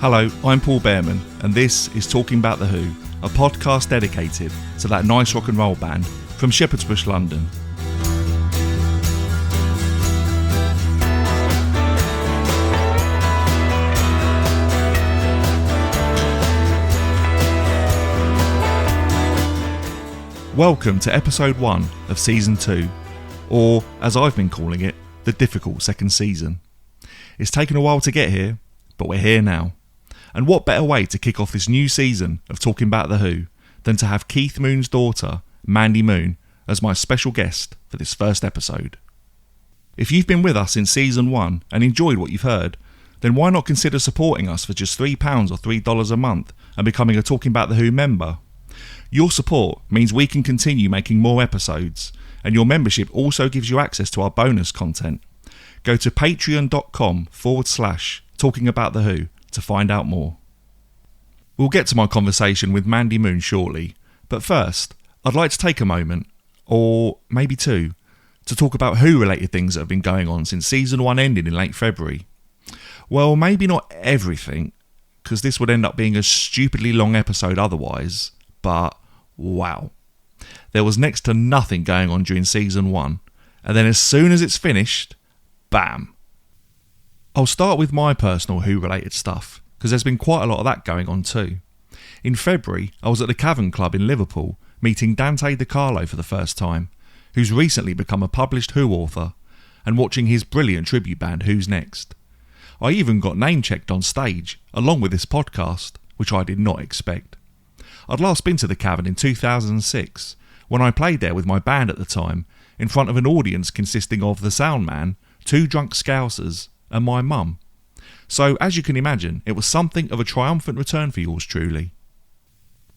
Hello, I'm Paul Behrman, and this is Talking About The Who, a podcast dedicated to that nice rock and roll band from Shepherd's Bush, London. Welcome to episode 1 of season 2, or as I've been calling it, the difficult second season. It's taken a while to get here, but we're here now. And what better way to kick off this new season of Talking About The Who than to have Keith Moon's daughter, Mandy Moon, as my special guest for this first episode. If you've been with us since season 1 and enjoyed what you've heard, then why not consider supporting us for just £3 or $3 a month and becoming a Talking About The Who member? Your support means we can continue making more episodes, and your membership also gives you access to our bonus content. Go to patreon.com/talkingaboutthewho to find out more. We'll get to my conversation with Mandy Moon shortly, but first, I'd like to take a moment, or maybe two, to talk about Who-related things that have been going on since season 1 ended in late February. Well, maybe not everything, because this would end up being a stupidly long episode otherwise, but wow. There was next to nothing going on during season 1, and then as soon as it's finished, bam. I'll start with my personal Who-related stuff, because there's been quite a lot of that going on too. In February, I was at the Cavern Club in Liverpool, meeting Dante DiCarlo for the first time, who's recently become a published Who author, and watching his brilliant tribute band Who's Next. I even got name-checked on stage, along with this podcast, which I did not expect. I'd last been to the Cavern in 2006, when I played there with my band at the time, in front of an audience consisting of the sound man, 2 drunk scousers, and my mum. So, as you can imagine, it was something of a triumphant return for yours truly.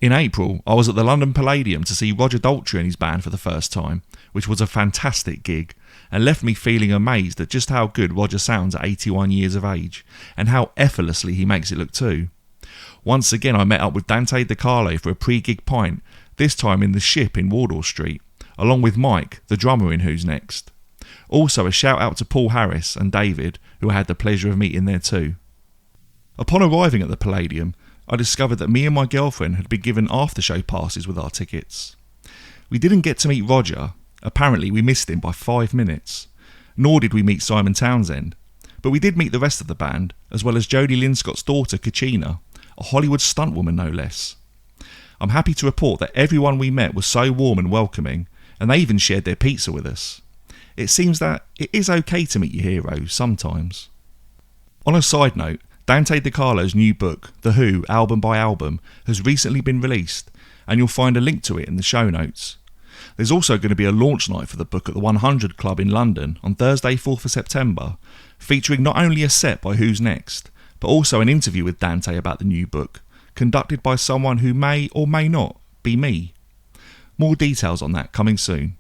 In April, I was at the London Palladium to see Roger Daltrey and his band for the first time, which was a fantastic gig, and left me feeling amazed at just how good Roger sounds at 81 years of age, and how effortlessly he makes it look too. Once again I met up with Dante DiCarlo for a pre-gig pint, this time in the Ship in Wardour Street, along with Mike, the drummer in Who's Next. Also a shout out to Paul Harris and David, who I had the pleasure of meeting there too. Upon arriving at the Palladium, I discovered that me and my girlfriend had been given after-show passes with our tickets. We didn't get to meet Roger, apparently we missed him by 5 minutes, nor did we meet Simon Townsend, but we did meet the rest of the band, as well as Jodie Linscott's daughter Kachina, a Hollywood stuntwoman no less. I'm happy to report that everyone we met was so warm and welcoming, and they even shared their pizza with us. It seems that it is okay to meet your heroes sometimes. On a side note, Dante DiCarlo's new book, The Who, album by album, has recently been released, and you'll find a link to it in the show notes. There's also going to be a launch night for the book at the 100 Club in London on Thursday 4th of September, featuring not only a set by Who's Next, but also an interview with Dante about the new book, conducted by someone who may or may not be me. More details on that coming soon.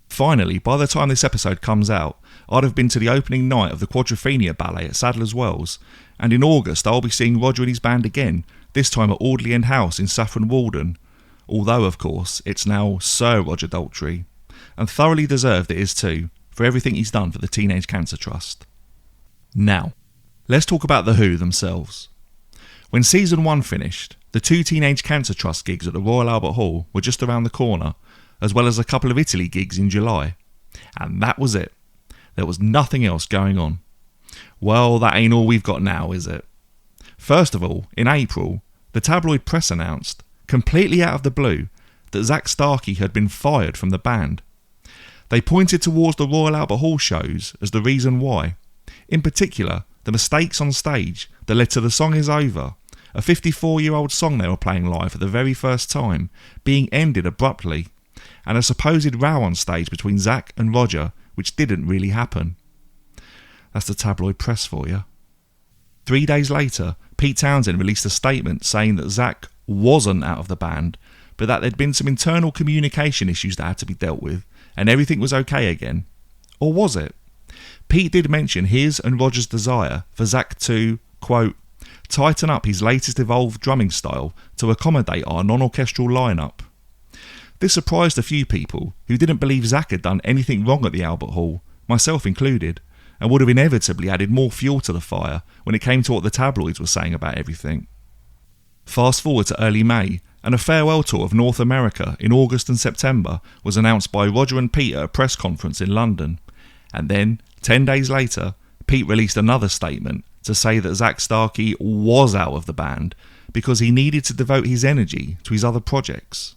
Finally, by the time this episode comes out, I'd have been to the opening night of the Quadrophenia Ballet at Sadler's Wells, and in August I'll be seeing Roger and his band again, this time at Audley End House in Saffron Walden, although of course it's now Sir Roger Daltrey, and thoroughly deserved it is too, for everything he's done for the Teenage Cancer Trust. Now, let's talk about The Who themselves. When season 1 finished, the 2 Teenage Cancer Trust gigs at the Royal Albert Hall were just around the corner, as well as a couple of Italy gigs in July. And that was it. There was nothing else going on. Well, that ain't all we've got now, is it? First of all, in April, the tabloid press announced, completely out of the blue, that Zak Starkey had been fired from the band. They pointed towards the Royal Albert Hall shows as the reason why. In particular, the mistakes on stage that led to The Song Is Over, a 54-year-old song they were playing live for the very first time, being ended abruptly, and a supposed row on stage between Zak and Roger, which didn't really happen. That's the tabloid press for you. 3 days later, Pete Townsend released a statement saying that Zak wasn't out of the band, but that there'd been some internal communication issues that had to be dealt with, and everything was okay again. Or was it? Pete did mention his and Roger's desire for Zak to, quote, tighten up his latest evolved drumming style to accommodate our non-orchestral lineup. This surprised a few people who didn't believe Zak had done anything wrong at the Albert Hall, myself included, and would have inevitably added more fuel to the fire when it came to what the tabloids were saying about everything. Fast forward to early May, and a farewell tour of North America in August and September was announced by Roger and Pete at a press conference in London. And then, 10 days later, Pete released another statement to say that Zak Starkey was out of the band because he needed to devote his energy to his other projects.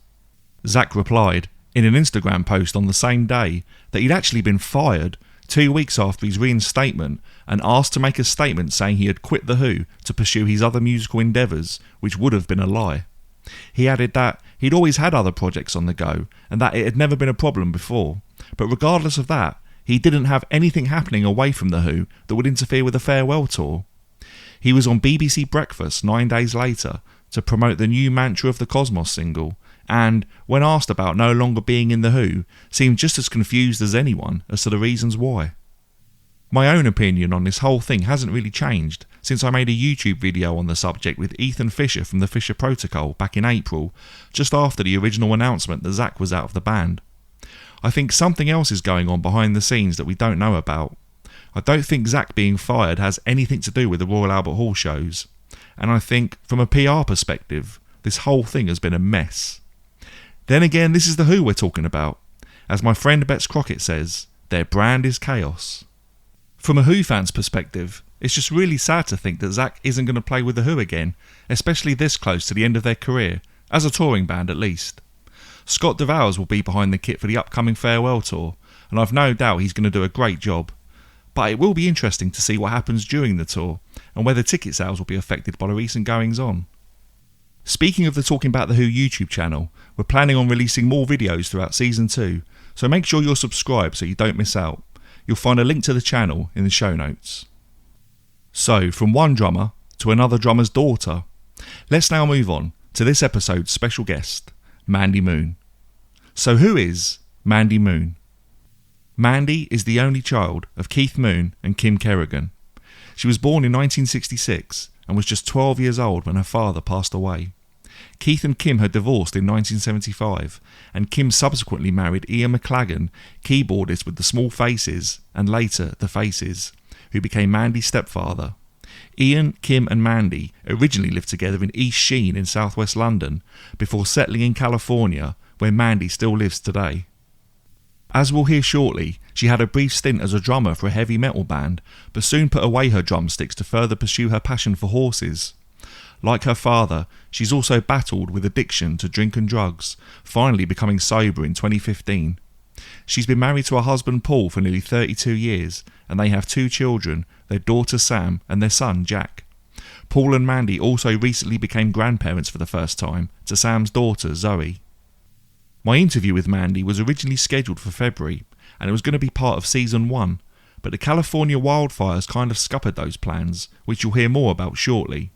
Zak replied in an Instagram post on the same day that he'd actually been fired 2 weeks after his reinstatement and asked to make a statement saying he had quit The Who to pursue his other musical endeavours, which would have been a lie. He added that he'd always had other projects on the go and that it had never been a problem before, but regardless of that, he didn't have anything happening away from The Who that would interfere with a farewell tour. He was on BBC Breakfast 9 days later to promote the new Mantra of the Cosmos single, and, when asked about no longer being in The Who, seemed just as confused as anyone as to the reasons why. My own opinion on this whole thing hasn't really changed since I made a YouTube video on the subject with Ethan Fisher from the Fisher Protocol back in April, just after the original announcement that Zak was out of the band. I think something else is going on behind the scenes that we don't know about. I don't think Zak being fired has anything to do with the Royal Albert Hall shows, and I think, from a PR perspective, this whole thing has been a mess. Then again, this is The Who we're talking about. As my friend Betts Crockett says, their brand is chaos. From a Who fan's perspective, it's just really sad to think that Zak isn't going to play with The Who again, especially this close to the end of their career, as a touring band at least. Scott DeVowers will be behind the kit for the upcoming farewell tour, and I've no doubt he's going to do a great job. But it will be interesting to see what happens during the tour, and whether ticket sales will be affected by the recent goings on. Speaking of the Talking About The Who YouTube channel, we're planning on releasing more videos throughout Season 2, so make sure you're subscribed so you don't miss out. You'll find a link to the channel in the show notes. So, from one drummer to another drummer's daughter, let's now move on to this episode's special guest, Mandy Moon. So who is Mandy Moon? Mandy is the only child of Keith Moon and Kim Kerrigan. She was born in 1966 and was just 12 years old when her father passed away. Keith and Kim had divorced in 1975, and Kim subsequently married Ian McLagan, keyboardist with the Small Faces and later the Faces, who became Mandy's stepfather. Ian, Kim and Mandy originally lived together in East Sheen in southwest London before settling in California, where Mandy still lives today. As we'll hear shortly, she had a brief stint as a drummer for a heavy metal band, but soon put away her drumsticks to further pursue her passion for horses. Like her father, she's also battled with addiction to drink and drugs, finally becoming sober in 2015. She's been married to her husband Paul for nearly 32 years, and they have 2 children, their daughter Sam and their son Jack. Paul and Mandy also recently became grandparents for the first time to Sam's daughter Zoe. My interview with Mandy was originally scheduled for February, and it was going to be part of Season 1, but the California wildfires kind of scuppered those plans, which you'll hear more about shortly.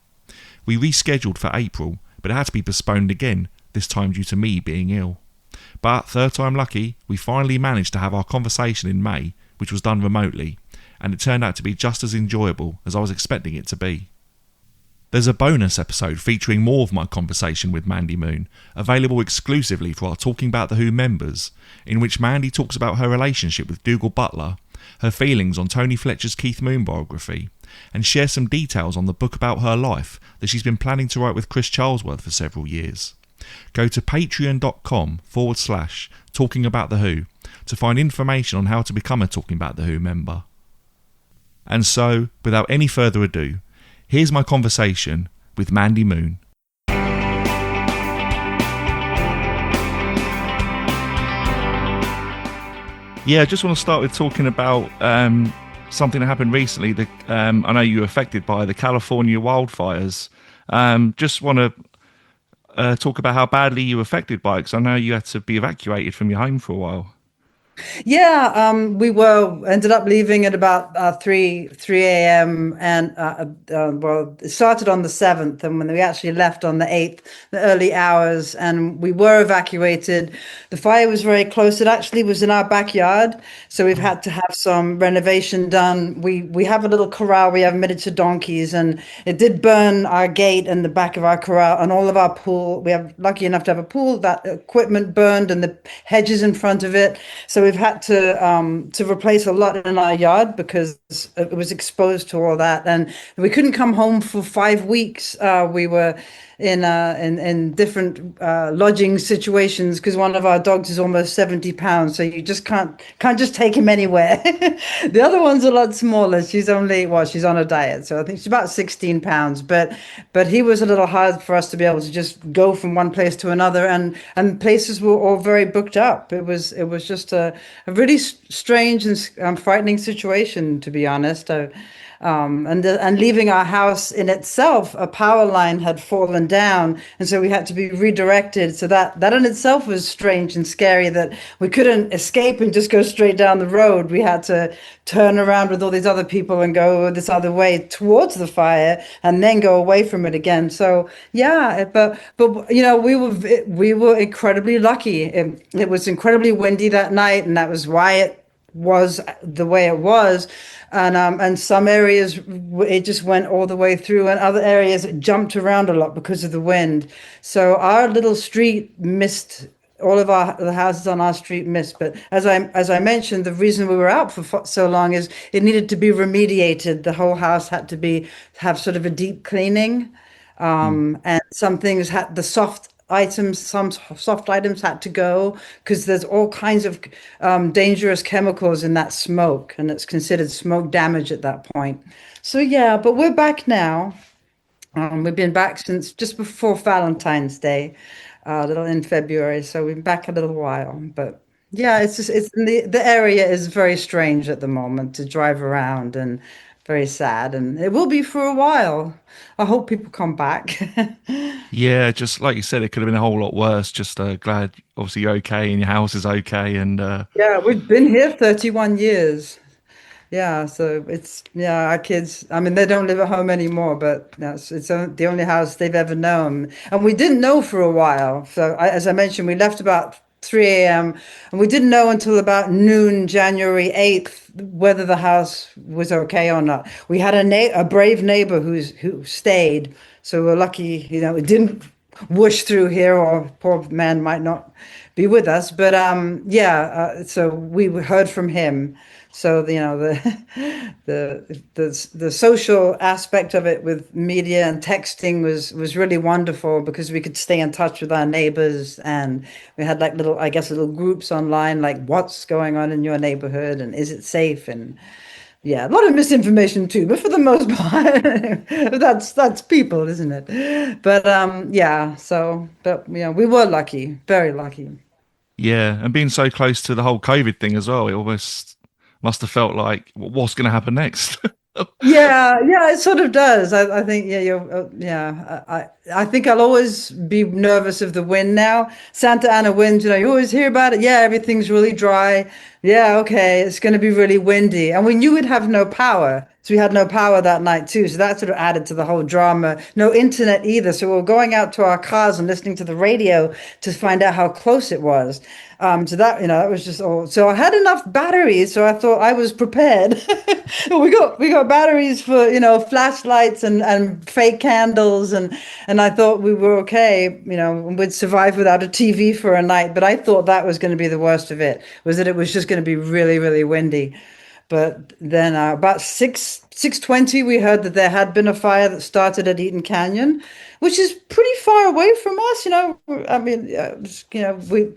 We rescheduled for April, but it had to be postponed again, this time due to me being ill. But, third time lucky, we finally managed to have our conversation in May, which was done remotely, and it turned out to be just as enjoyable as I was expecting it to be. There's a bonus episode featuring more of my conversation with Mandy Moon, available exclusively for our Talking About The Who members, in which Mandy talks about her relationship with Dougal Butler, her feelings on Tony Fletcher's Keith Moon biography, and share some details on the book about her life that she's been planning to write with Chris Charlesworth for several years. Go to patreon.com/Talking About The Who to find information on how to become a Talking About The Who member. And so, without any further ado, here's my conversation with Mandy Moon. Yeah, I just want to start with talking about something that happened recently. I know you were affected by the California wildfires. Just want to talk about how badly you were affected by it, because I know you had to be evacuated from your home for a while. Yeah, we ended up leaving at about 3 a.m. and well, it started on the 7th, and when we actually left on the 8th, the early hours, and we were evacuated. The fire was very close. It actually was in our backyard, so we've had to have some renovation done. We have a little corral. We have miniature donkeys, and it did burn our gate and the back of our corral and all of our pool. We have lucky enough to have a pool. That equipment burned and the hedges in front of it. So we've had to replace a lot in our yard because it was exposed to all that, and we couldn't come home for 5 weeks. We were in different lodging situations because one of our dogs is almost 70 pounds, so you just can't just take him anywhere. The other one's a lot smaller. She's on a diet, so I think she's about 16 pounds. But he was a little hard for us to be able to just go from one place to another, and places were all very booked up. It was just a really strange and frightening situation, to be honest. And leaving our house in itself, a power line had fallen down, and so we had to be redirected. So that in itself was strange and scary. That we couldn't escape and just go straight down the road. We had to turn around with all these other people and go this other way towards the fire, and then go away from it again. So yeah, but we were incredibly lucky. It was incredibly windy that night, and that was why it was the way it was. And some areas it just went all the way through, and other areas it jumped around a lot because of the wind. So our little street missed, all of the houses on our street missed. But as I mentioned, the reason we were out for so long is it needed to be remediated. The whole house had to have sort of a deep cleaning. And some things had some soft items had to go because there's all kinds of dangerous chemicals in that smoke, and it's considered smoke damage at that point. So yeah, but we're back now. We've been back since just before Valentine's Day, a little in February. So we've been back a little while, but yeah, it's the area is very strange at the moment to drive around, and very sad, and it will be for a while. I hope people come back. Yeah, just like you said, it could have been a whole lot worse. Just glad, obviously, you're okay and your house is okay. And Yeah, we've been here 31 years. Yeah, so yeah, our kids, I mean, they don't live at home anymore, but it's the only house they've ever known. And we didn't know for a while. So, as I mentioned, we left about 3 a.m. and we didn't know until about noon, January 8th, whether the house was okay or not. We had a brave neighbor who stayed. So we're lucky, it didn't whoosh through here, or poor man might not be with us. But yeah, so we heard from him. So the social aspect of it with media and texting was really wonderful because we could stay in touch with our neighbors, and we had like little groups online, like what's going on in your neighborhood and is it safe, and yeah, a lot of misinformation too, but for the most part, that's people, isn't it? But yeah, so but we were lucky, very lucky. yeah, and being so close to the whole COVID thing as well, it almost must have felt like, what's going to happen next? Yeah, yeah, it sort of does. I think, yeah, yeah. I think I'll always be nervous of the wind now. Santa Ana winds, you always hear about it. Yeah, everything's really dry. Yeah, okay, it's going to be really windy, and we knew we'd have no power, so we had no power that night too. So that sort of added to the whole drama. No internet either, so we were going out to our cars and listening to the radio to find out how close it was. So that was just all. So I had enough batteries, so I thought I was prepared. We got batteries for flashlights and fake candles, and I thought we were okay. We'd survive without a TV for a night. But I thought that was going to be the worst of it. Was that it was just going to be really, really windy. But then about 6:20, we heard that there had been a fire that started at Eaton Canyon, which is pretty far away from us. I mean,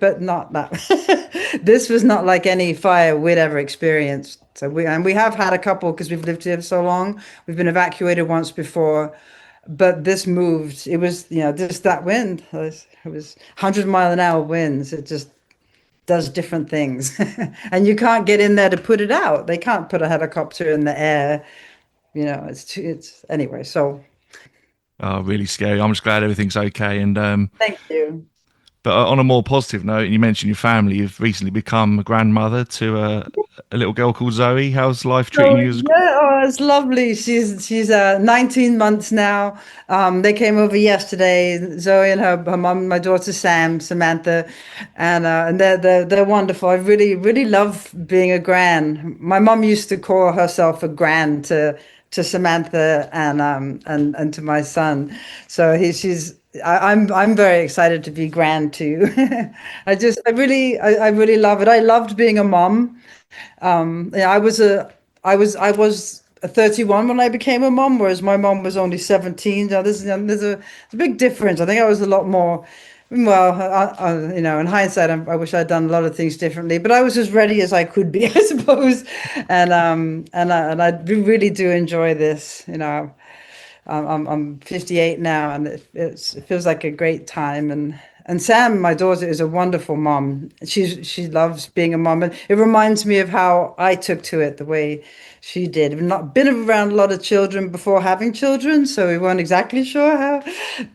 but not that. This was not like any fire we'd ever experienced. So we have had a couple because we've lived here so long. We've been evacuated once before, but this moved. It was just that wind. It was 100-mile-an-hour winds. It just does different things. And you can't get in there to put it out. They can't put a helicopter in the air. It's anyway. So Oh, really scary. I'm just glad everything's okay. And thank you. but on a more positive note, and you mentioned your family, you've recently become a grandmother to a little girl called Zoe. How's life treating So you? yeah, oh, it's lovely. She's 19 months now. They came over yesterday. Zoe and her mom, my daughter Samantha, and they're wonderful. I really really love being a gran. My mom used to call herself a gran to Samantha and to my son. So I'm very excited to be grand too. I really love it. I loved being a mom. Yeah, I was 31 when I became a mom, whereas my mom was only 17. Now, there's a big difference. I think I was a lot more, well, in hindsight, I wish I'd done a lot of things differently, but I was as ready as I could be, I suppose. And I really do enjoy this. I'm 58 now, and it feels like a great time. And Sam, my daughter, is a wonderful mom. She loves being a mom, and it reminds me of how I took to it the way she did. We've not been around a lot of children before having children, so we weren't exactly sure how,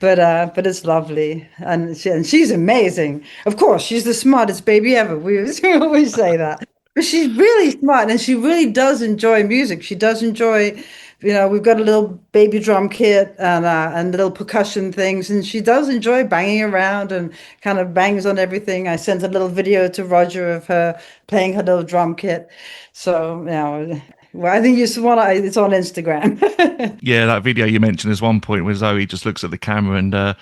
but it's lovely, and she's amazing. Of course, she's the smartest baby ever. We always say that. But she's really smart, and she really does enjoy music. She does enjoy, we've got a little baby drum kit and little percussion things, and she does enjoy banging around and kind of bangs on everything. I sent a little video to Roger of her playing her little drum kit. So, well, I think you saw it's on Instagram. Yeah, that video you mentioned, there's one point where Zoe just looks at the camera and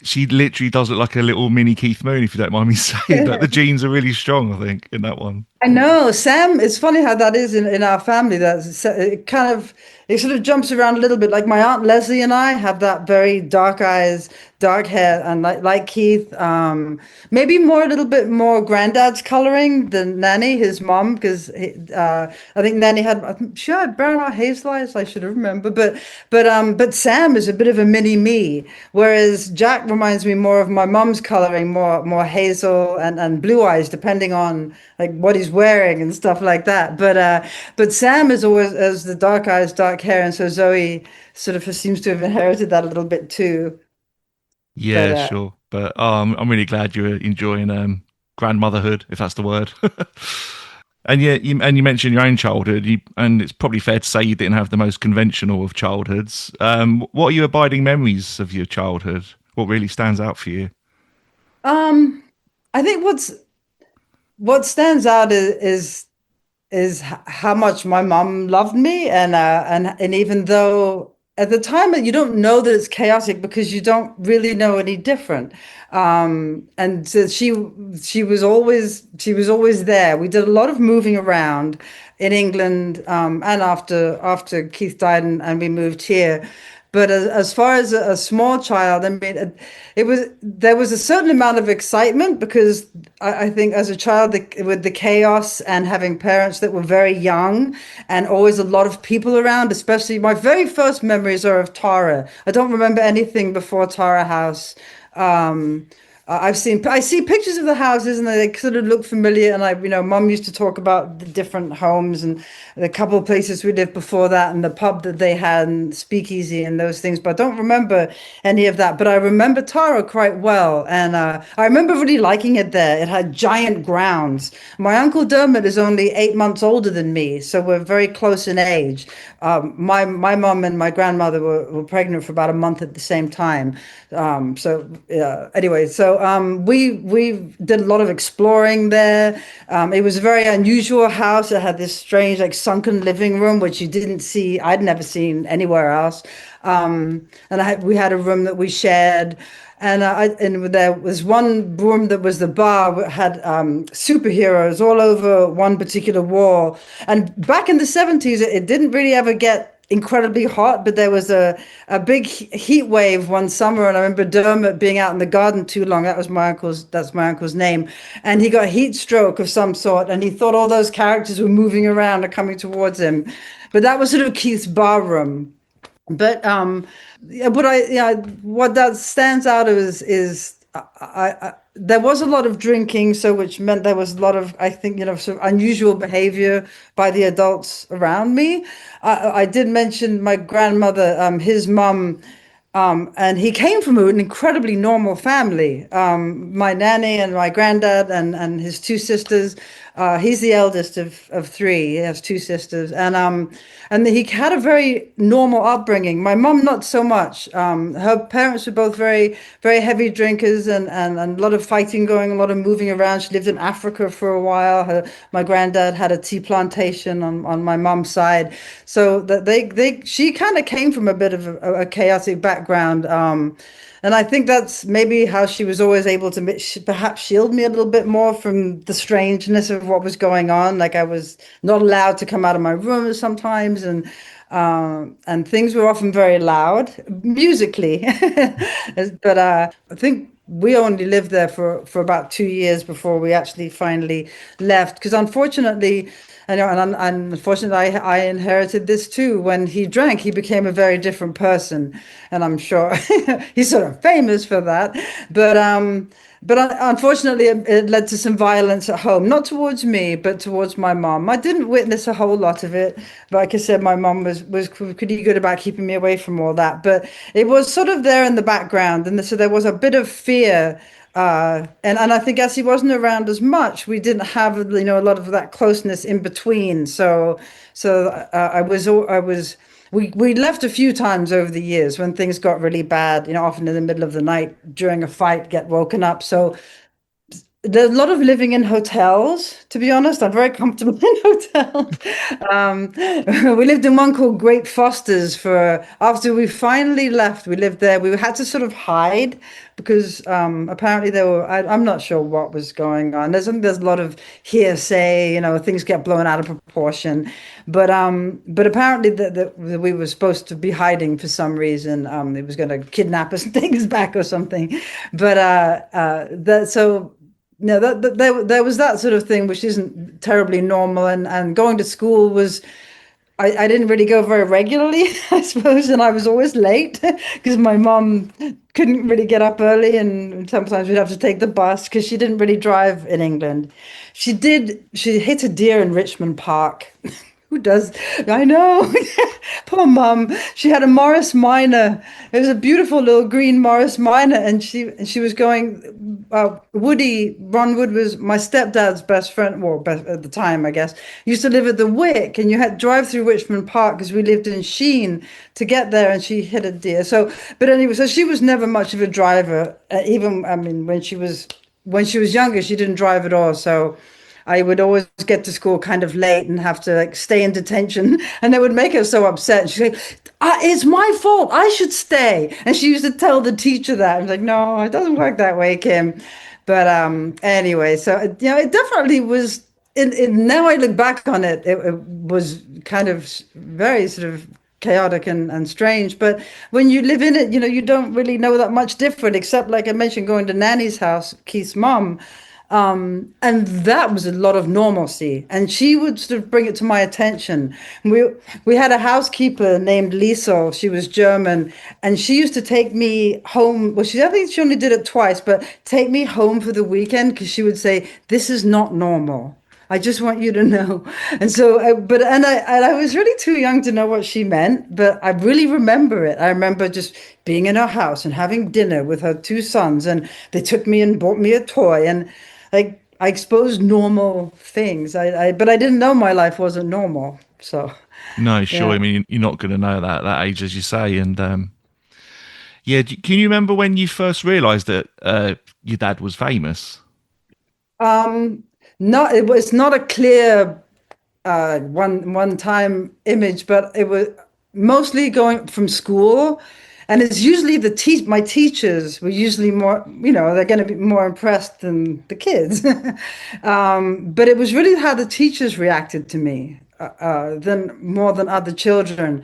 she literally does look like a little mini Keith Moon, if you don't mind me saying that. The genes are really strong, I think, in that one. I know, Sam. It's funny how that is in our family. It sort of jumps around a little bit. Like my aunt Leslie and I have that very dark eyes, dark hair, and like Keith, maybe a little bit more granddad's coloring than Nanny, his mom, because I think Nanny I'm sure had brown or hazel eyes. I should have remembered, but Sam is a bit of a mini me, whereas Jack reminds me more of my mom's coloring, more hazel and blue eyes, depending on like what he's wearing and stuff like that. But Sam is always as the dark eyes, dark hair, and so Zoe sort of seems to have inherited that a little bit too. But Yeah, sure. But I'm really glad you're enjoying grandmotherhood, if that's the word. And yeah, you mentioned your own childhood, and it's probably fair to say you didn't have the most conventional of childhoods. What are your abiding memories of your childhood? What really stands out for you? I think what stands out is how much my mom loved me, and even though at the time you don't know that it's chaotic because you don't really know any different. And so she was always there. We did a lot of moving around in England, and after Keith died, and we moved here. But as far as a small child, I mean, there was a certain amount of excitement because I think as a child, with the chaos and having parents that were very young and always a lot of people around, especially my very first memories are of Tara. I don't remember anything before Tara House. Um, I see pictures of the houses and they sort of look familiar. And Mum used to talk about the different homes and the couple of places we lived before that and the pub that they had and speakeasy and those things. But I don't remember any of that. But I remember Tara quite well. And I remember really liking it there. It had giant grounds. My Uncle Dermot is only 8 months older than me. So we're very close in age. My mum and my grandmother were pregnant for about a month at the same time. Anyway, we did a lot of exploring there. It was a very unusual house. It had this strange, like sunken living room, which you didn't see. I'd never seen anywhere else. And we had a room that we shared. And there was one room that was the bar that had superheroes all over one particular wall. And back in the 70s, it didn't really ever get incredibly hot, but there was a big heat wave one summer, and I remember Dermot being out in the garden too long. That's my uncle's name, and he got heat stroke of some sort, and he thought all those characters were moving around and coming towards him. But that was sort of Keith's bar room. But yeah, what that stands out is there was a lot of drinking, so which meant there was a lot of, I think, sort of unusual behavior by the adults around me. I did mention my grandmother, his mum. And he came from an incredibly normal family. My nanny and my granddad and his two sisters. He's the eldest of three. He has two sisters, and he had a very normal upbringing. My mom, not so much. Her parents were both very, very heavy drinkers and a lot of fighting going, a lot of moving around. She lived in Africa for a while. My granddad had a tea plantation on my mom's side, so that she kind of came from a bit of a chaotic background. And I think that's maybe how she was always able to perhaps shield me a little bit more from the strangeness of what was going on. Like I was not allowed to come out of my room sometimes, and things were often very loud musically. But I think we only lived there for about 2 years before we actually finally left. Because unfortunately, I know, and unfortunately, I inherited this too. When he drank, he became a very different person, and I'm sure he's sort of famous for that. But unfortunately, it led to some violence at home, not towards me, but towards my mom. I didn't witness a whole lot of it. Like I said, my mom was pretty good about keeping me away from all that. But it was sort of there in the background, and so there was a bit of fear. And I think as he wasn't around as much, we didn't have a lot of that closeness in between. So I was we left a few times over the years when things got really bad. Often in the middle of the night during a fight, get woken up. So there's a lot of living in hotels, to be honest. I'm very comfortable in hotels. Um, we lived in one called Great Foster's after we finally left, we lived there. We had to sort of hide because apparently I'm not sure what was going on. There's a lot of hearsay, things get blown out of proportion. But apparently that we were supposed to be hiding for some reason. It was going to kidnap us and take us back or something. But so no, there was that sort of thing, which isn't terribly normal. And going to school was, I didn't really go very regularly, I suppose, and I was always late because my mom couldn't really get up early, and sometimes we'd have to take the bus because she didn't really drive in England. She hit a deer in Richmond Park. Who does? I know. Poor mum. She had a Morris Minor. It was a beautiful little green Morris Minor, and she was going. Ron Wood was my stepdad's best friend, well, at the time, I guess. Used to live at the Wick, and you had to drive through Richmond Park because we lived in Sheen to get there, and she hit a deer. But anyway, so she was never much of a driver. Even, I mean, when she was younger, she didn't drive at all. So I would always get to school kind of late and have to stay in detention, and they would make her so upset. She'd say, "It's my fault. I should stay." And she used to tell the teacher that. I was like, "No, it doesn't work that way, Kim." But anyway, so it definitely was. Now I look back on it, it was kind of very sort of chaotic and strange. But when you live in it, you don't really know that much different, except like I mentioned, going to Nanny's house, Keith's mom. And that was a lot of normalcy, and she would sort of bring it to my attention. We had a housekeeper named Liesel. She was German, and she used to take me home. Well, I think she only did it twice, but take me home for the weekend because she would say, "This is not normal. I just want you to know." And so, I was really too young to know what she meant, but I really remember it. I remember just being in her house and having dinner with her two sons, and they took me and bought me a toy, and like I exposed normal things. But I didn't know my life wasn't normal. So, No, sure. yeah. I mean, you're not going to know that at that age, as you say. And yeah, can you remember when you first realised that your dad was famous? Not it was not a clear one time image, but it was mostly going from school, and it's usually my teachers were usually more, they're going to be more impressed than the kids. But it was really how the teachers reacted to me, than more than other children.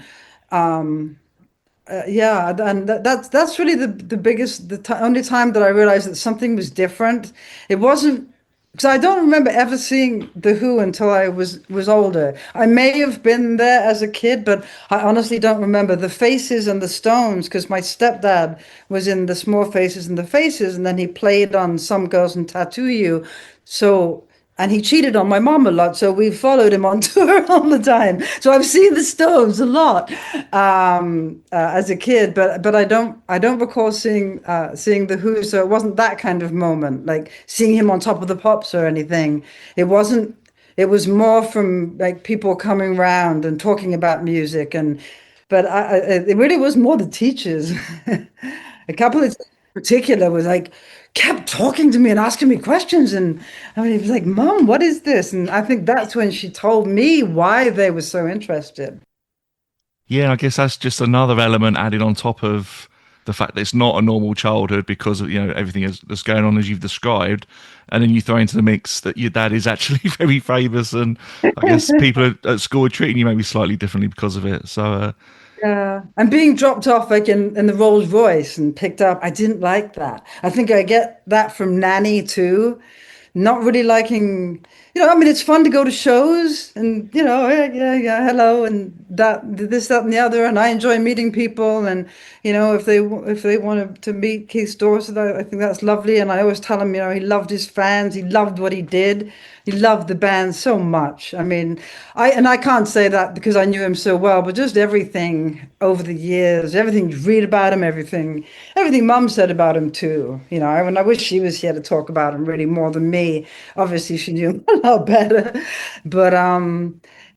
Yeah, and that's really the biggest, only time that I realized that something was different. It wasn't because I don't remember ever seeing The Who until I was older. I may have been there as a kid, but I honestly don't remember the Faces and the Stones because my stepdad was in the Small Faces and the Faces, and then he played on Some Girls and Tattoo You. So and he cheated on my mom a lot, so we followed him on tour all the time. So I've seen the Stones a lot as a kid, but I don't recall seeing the Who. So it wasn't that kind of moment, like seeing him on Top of the Pops or anything. It wasn't. It was more from like people coming round and talking about music, but it really was more the teachers. A couple of particular was like kept talking to me and asking me questions, and I mean, it was like, "Mom, what is this?" And I think that's when she told me why they were so interested. Yeah, I guess that's just another element added on top of the fact that it's not a normal childhood because of everything that's going on as you've described, and then you throw into the mix that your dad is actually very famous, and I guess people at school are treating you maybe slightly differently because of it. So Yeah, and being dropped off like in the Rolls Royce and picked up, I didn't like that. I think I get that from Nanny too. Not really liking, I mean, it's fun to go to shows and, yeah, yeah, yeah, hello, and that, this, that, and the other. And I enjoy meeting people. And, if they wanted to meet Keith Dorset, I think that's lovely. And I always tell him, he loved his fans. He loved what he did. He loved the band so much. I mean, I can't say that because I knew him so well, but just everything over the years, everything you read about him, everything Mum said about him too. And I wish she was here to talk about him really more than me. Obviously, she knew him a lot better, but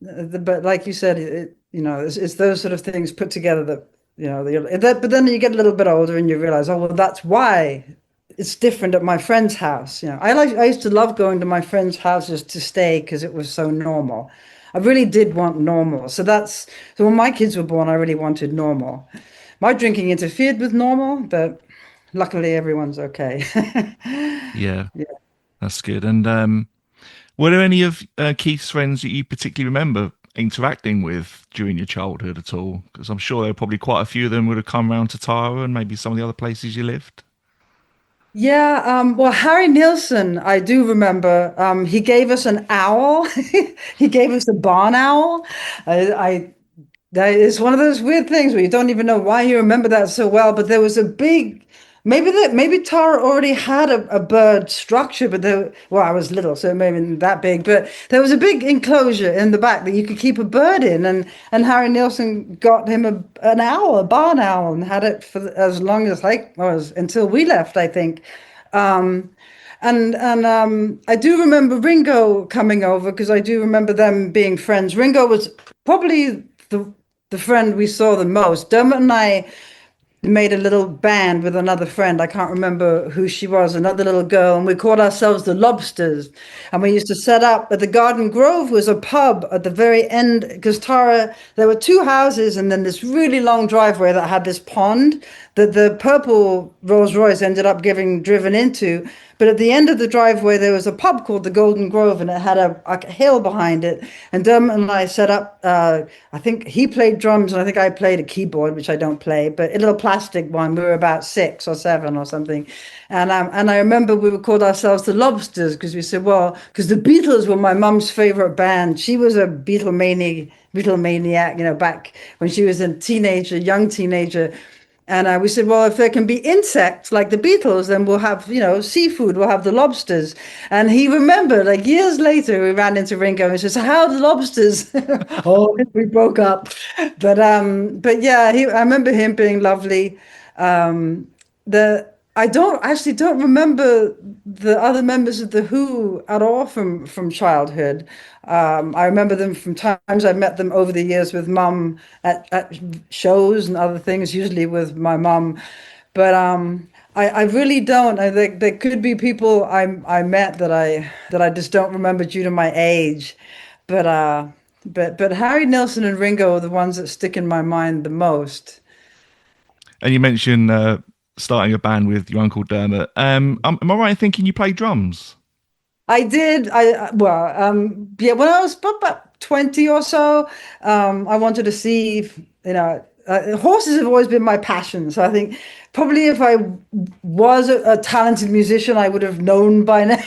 but like you said, it's those sort of things put together that but then you get a little bit older and you realize, oh well, that's why it's different at my friend's house. I used to love going to my friends' houses to stay because it was so normal. I really did want normal. So when my kids were born, I really wanted normal. My drinking interfered with normal, but luckily everyone's okay. yeah, that's good. And were there any of Keith's friends that you particularly remember interacting with during your childhood at all? Because I'm sure there were probably quite a few of them would have come round to Tara and maybe some of the other places you lived. Yeah, well, Harry Nilsson, I do remember. He gave us an owl. He gave us a barn owl. I That is one of those weird things where you don't even know why you remember that so well. But there was a big, maybe Tara already had a bird structure, but I was little, so maybe not that big. But there was a big enclosure in the back that you could keep a bird in, and Harry Nilsson got him an owl, a barn owl, and had it for as long as until we left, I think. Um, and I do remember Ringo coming over because I do remember them being friends. Ringo was probably the friend we saw the most. Dermot and I made a little band with another friend. I can't remember who she was, another little girl, and we called ourselves the Lobsters. And we used to set up at the Garden Grove was a pub at the very end because Tara, there were two houses and then this really long driveway that had this pond that the purple Rolls Royce ended up getting driven into. But at the end of the driveway, there was a pub called the Golden Grove, and it had a hill behind it. And Dermot and I set up. I think he played drums, and I think I played a keyboard, which I don't play, but a little plastic one. We were about 6 or 7 or something, and I remember we called ourselves the Lobsters because we said, well, because the Beatles were my mum's favorite band. She was a Beatlemaniac, back when she was a teenager, young teenager. And we said, well, if there can be insects like the Beatles, then we'll have, seafood, we'll have the lobsters. And he remembered, like years later, we ran into Ringo and he says, how are the lobsters? Oh, we broke up. But yeah, I remember him being lovely. The I don't remember the other members of the Who at all from childhood. I remember them from times I met them over the years with Mum at shows and other things, usually with my mum. But I really don't. There could be people I met that I just don't remember due to my age. But but Harry Nilsson and Ringo are the ones that stick in my mind the most. And you mentioned starting a band with your uncle Dermot. Am I right in thinking you play drums? I did. Yeah. When I was about 20 or so, I wanted to see if, horses have always been my passion. So I think probably if I was a talented musician, I would have known by now,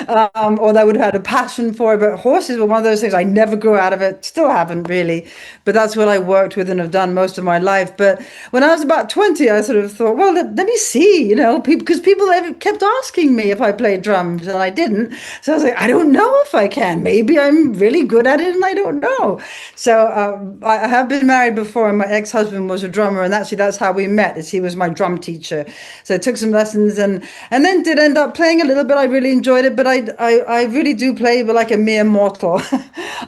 or I would have had a passion for it. But horses were one of those things I never grew out of it. Still haven't really, but that's what I worked with and have done most of my life. But when I was about 20, I sort of thought, well, let me see, because people kept asking me if I played drums and I didn't. So I was like, I don't know if I can. Maybe I'm really good at it and I don't know. So I have been married before, and my ex-husband was a drummer, and actually that's how we met. Is he was my drum teacher. So I took some lessons and then did end up playing a little bit. I really enjoyed it, but I really do play like a mere mortal.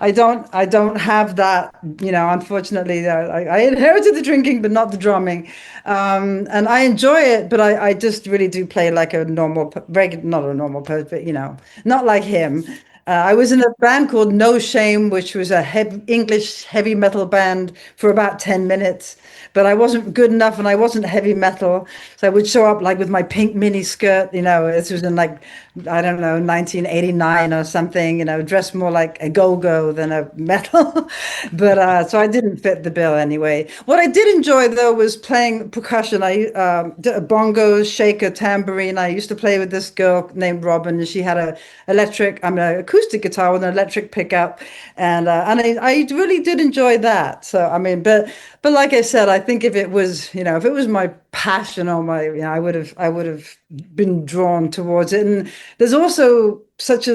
I don't have that, unfortunately. I inherited the drinking, but not the drumming. And I enjoy it, but I just really do play like a normal, not a normal person, but not like him. I was in a band called No Shame, which was a English heavy metal band for about 10 minutes. But I wasn't good enough and I wasn't heavy metal. So I would show up like with my pink mini skirt, this was in like, I don't know, 1989 or something, dressed more like a go-go than a metal. But so I didn't fit the bill anyway. What I did enjoy though was playing percussion. I bongos, shaker, tambourine. I used to play with this girl named Robin, and she had an acoustic guitar with an electric pickup, and I really did enjoy that. So I mean, but like I said, I think if it was my passion or I would have been drawn towards it. And there's also it's such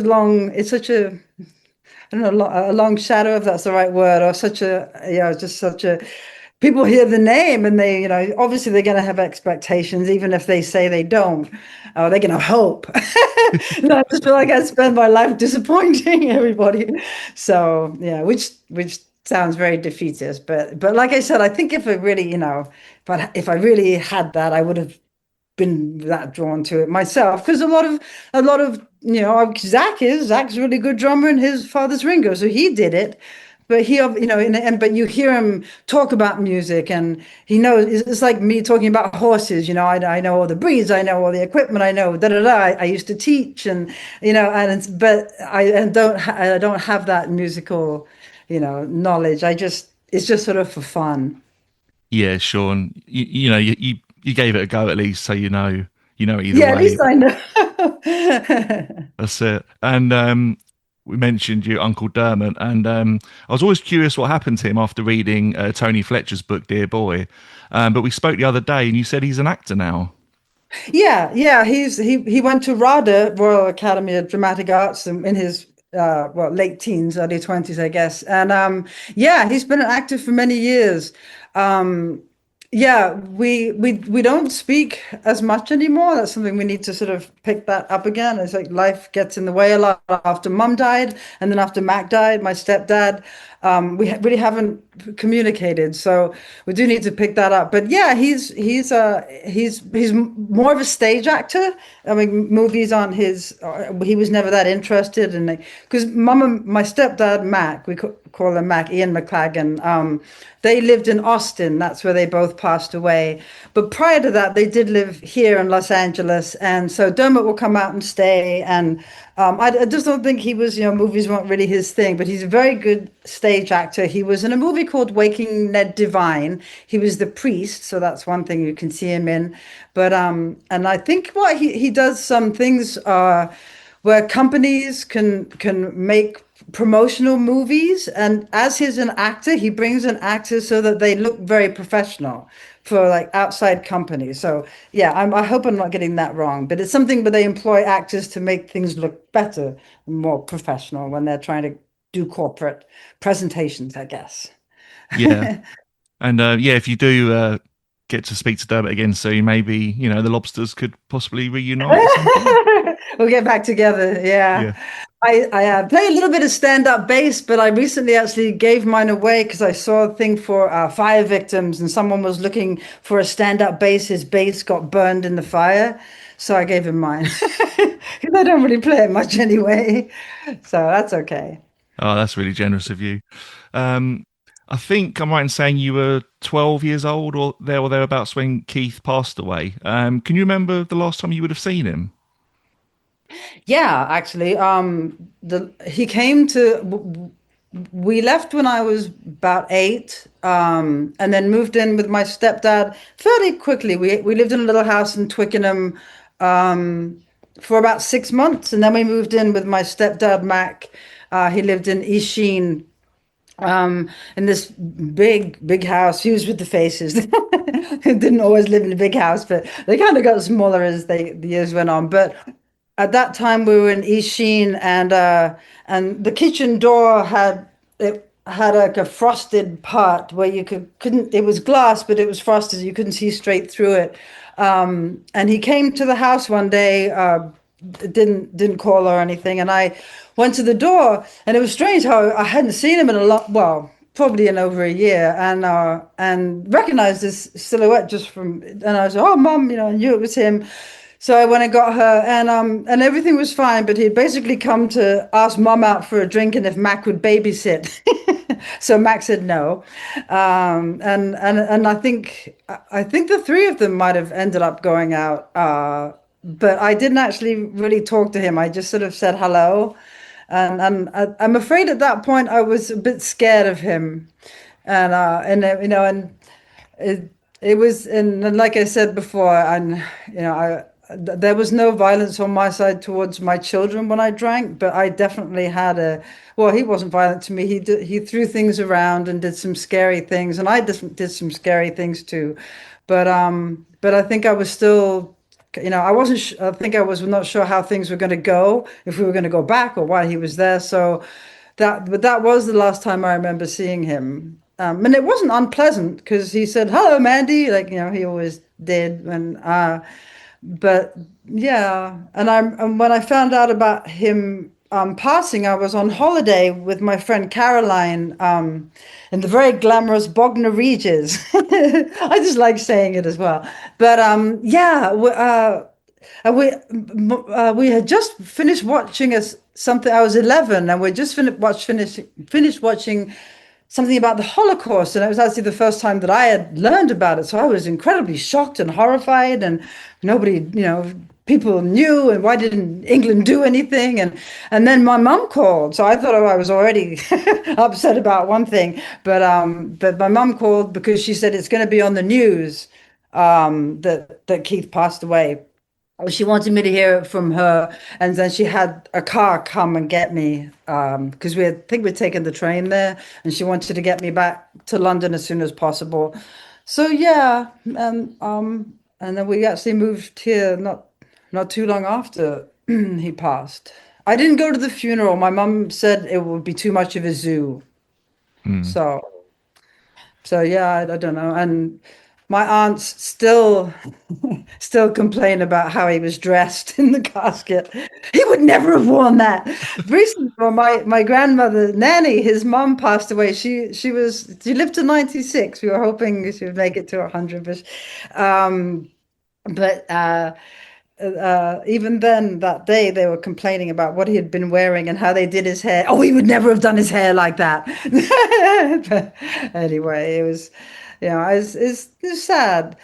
a I don't know, a long shadow, if that's the right word, or just such a, people hear the name and obviously they're going to have expectations, even if they say they don't, or they're going to hope. No, I just feel like I spend my life disappointing everybody. So yeah, which sounds very defeatist, but like I said, I think if I really, but if I really had that, I would have been that drawn to it myself because a lot of Zak's a really good drummer and his father's Ringo, so he did it. But but you hear him talk about music, and he knows. It's like me talking about horses. I know all the breeds, I know all the equipment, I know da da da. I used to teach, and but I don't have that musical, knowledge. It's just sort of for fun. Yeah, Sean. You gave it a go at least, so you know either Yeah, at way. least I know. That's it. And we mentioned your Uncle Dermot, and I was always curious what happened to him after reading Tony Fletcher's book, Dear Boy. But we spoke the other day, and you said he's an actor now. Yeah, yeah. He went to RADA, Royal Academy of Dramatic Arts, in his late teens, early 20s, I guess. And yeah, he's been an actor for many years. Um, yeah, we don't speak as much anymore. That's something we need to sort of pick that up again. It's like life gets in the way a lot after Mum died, and then after Mac died, my stepdad. Really haven't communicated, so we do need to pick that up. But yeah, he's more of a stage actor. I mean, movies aren't his. He was never that interested in it because Mum and my stepdad Mac, call him Mac, Ian McLagan. They lived in Austin. That's where they both passed away. But prior to that, they did live here in Los Angeles, and so Dermot will come out and stay. And I just don't think he was, movies weren't really his thing, but he's a very good stage actor. He was in a movie called Waking Ned Divine. He was the priest, so that's one thing you can see him in. But and I think what he does some things where companies can make promotional movies, and as he's an actor, he brings an actor so that they look very professional for like outside companies. So yeah, I hope I'm not getting that wrong, but it's something where they employ actors to make things look better and more professional when they're trying to do corporate presentations, I guess. Yeah, and yeah, if you do get to speak to Dermot again soon, maybe the Lobsters could possibly reunite at some point. We'll get back together. Yeah. Yeah. I play a little bit of stand-up bass, but I recently actually gave mine away because I saw a thing for fire victims, and someone was looking for a stand-up bass. His bass got burned in the fire, so I gave him mine because I don't really play it much anyway. So that's okay. Oh, that's really generous of you. Um, I think I'm right in saying you were 12 years old or thereabouts when Keith passed away. Can you remember the last time you would have seen him? Yeah, actually, the he came to. We left when I was about 8, and then moved in with my stepdad fairly quickly. We lived in a little house in Twickenham, for about 6 months, and then we moved in with my stepdad Mac. He lived in East Sheen, in this big house. He was with the faces. Didn't always live in a big house, but they kind of got smaller as the years went on. But at that time, we were in East Sheen, and the kitchen door had like a frosted part where you couldn't. It was glass, but it was frosted. You couldn't see straight through it. And he came to the house one day. Didn't call or anything, and I went to the door, and it was strange how I hadn't seen him in a lot, well, probably in over a year, and recognized this silhouette just from, and I was like, oh mom, I knew it was him. So I went and got her, and everything was fine. But he'd basically come to ask Mom out for a drink, and if Mac would babysit. So Mac said no, and I think the three of them might have ended up going out, but I didn't actually really talk to him. I just sort of said hello, I'm afraid at that point I was a bit scared of him, and it it was, and like I said before, and there was no violence on my side towards my children when I drank, but I definitely had a. Well, he wasn't violent to me. He threw things around and did some scary things, and I did some scary things too. But I think I was still, I wasn't. I think I was not sure how things were going to go, if we were going to go back or why he was there. So but that was the last time I remember seeing him. And it wasn't unpleasant because he said, "Hello, Mandy," like he always did. But yeah, and when I found out about him passing, I was on holiday with my friend Caroline in the very glamorous Bognor Regis. I just like saying it as well. But yeah, we had just finished watching something. I was 11, and we just finished watching something about the Holocaust, and it was actually the first time that I had learned about it. So I was incredibly shocked and horrified, and nobody, people knew, and why didn't England do anything? And then my mum called, so I thought I was already upset about one thing, but my mum called because she said it's going to be on the news that Keith passed away. She wanted me to hear it from her, and then she had a car come and get me because I think we'd taken the train there, and she wanted to get me back to London as soon as possible. So yeah, and then we actually moved here not too long after he passed. I didn't go to the funeral. My mum said it would be too much of a zoo. Mm. So so yeah, I don't know. And my aunts still complain about how he was dressed in the casket. He would never have worn that. Recently, well, my grandmother Nanny, his mom passed away. She lived to 96. We were hoping she would make it to 100, but even then, that day, they were complaining about what he had been wearing and how they did his hair. Oh, he would never have done his hair like that. But anyway, it's sad.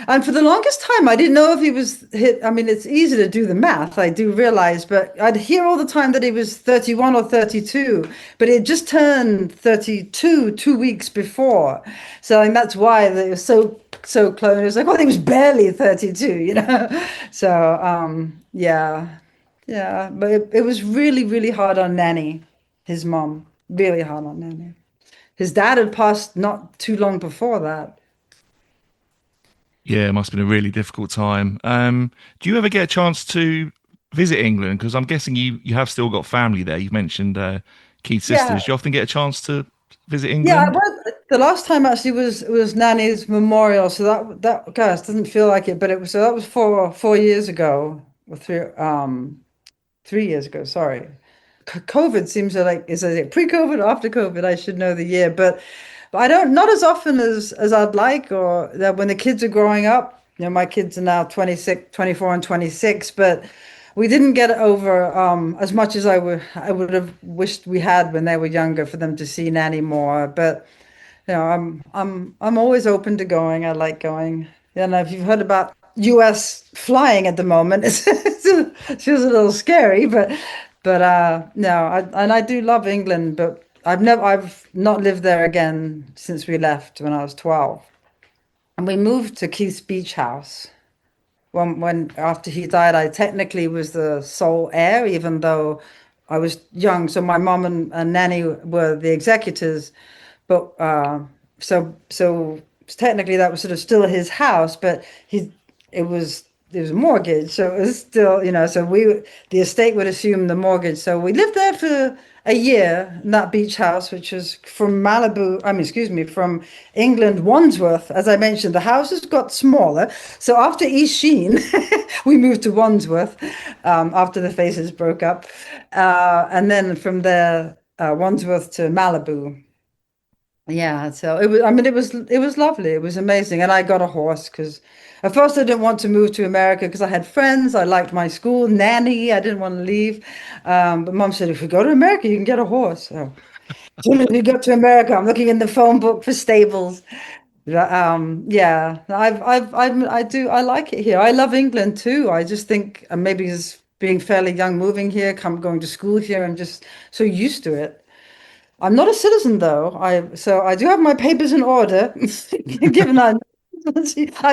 And for the longest time, I didn't know if he was hit. I mean, it's easy to do the math, I do realize, but I'd hear all the time that he was 31 or 32, but he had just turned 32 2 weeks before. So, and that's why they were so close. It was like, well, he was barely 32. So, yeah, yeah. But it was really, really hard on Nanny, his mom. Really hard on Nanny. His dad had passed not too long before that. Yeah, it must have been a really difficult time. Do you ever get a chance to visit England? Because I'm guessing you have still got family there. You've mentioned Keith's Yeah, sisters. Do you often get a chance to visit yeah. I England? went the last time actually was Nanny's memorial. So that gosh doesn't feel like it, but it was so that was 4 years ago or 3 years ago. Sorry. COVID seems to like is it pre-COVID or after COVID? I should know the year, but I don't not as often as I'd like or that when the kids are growing up. My kids are now 26, 24, and 26, but we didn't get over as much as I would have wished we had when they were younger for them to see Nanny more. But I'm always open to going. I like going. Yeah, and if you've heard about US flying at the moment, it feels a little scary, but no, and I do love England, but I've not lived there again since we left when I was 12. And we moved to Keith's Beach House. When after he died, I technically was the sole heir, even though I was young. So my mom and Nanny were the executors, but so technically that was sort of still his house, but it was a mortgage, so it was still, so the estate would assume the mortgage. So we lived there for a year in that beach house, which was from Malibu, I mean, excuse me, from England, Wandsworth. As I mentioned, the houses got smaller. So after East Sheen, we moved to Wandsworth after the Faces broke up. And then from there, Wandsworth to Malibu. Yeah, so it was. I mean, it was lovely. It was amazing, and I got a horse because At first, I didn't want to move to America because I had friends. I liked my school nanny. I didn't want to leave. But mom said, if we go to America, you can get a horse. So as soon as we got to America, I'm looking in the phone book for stables. Yeah, I like it here. I love England too. I just think maybe as being fairly young, moving here, going to school here, I'm just so used to it. I'm not a citizen though. I do have my papers in order, given I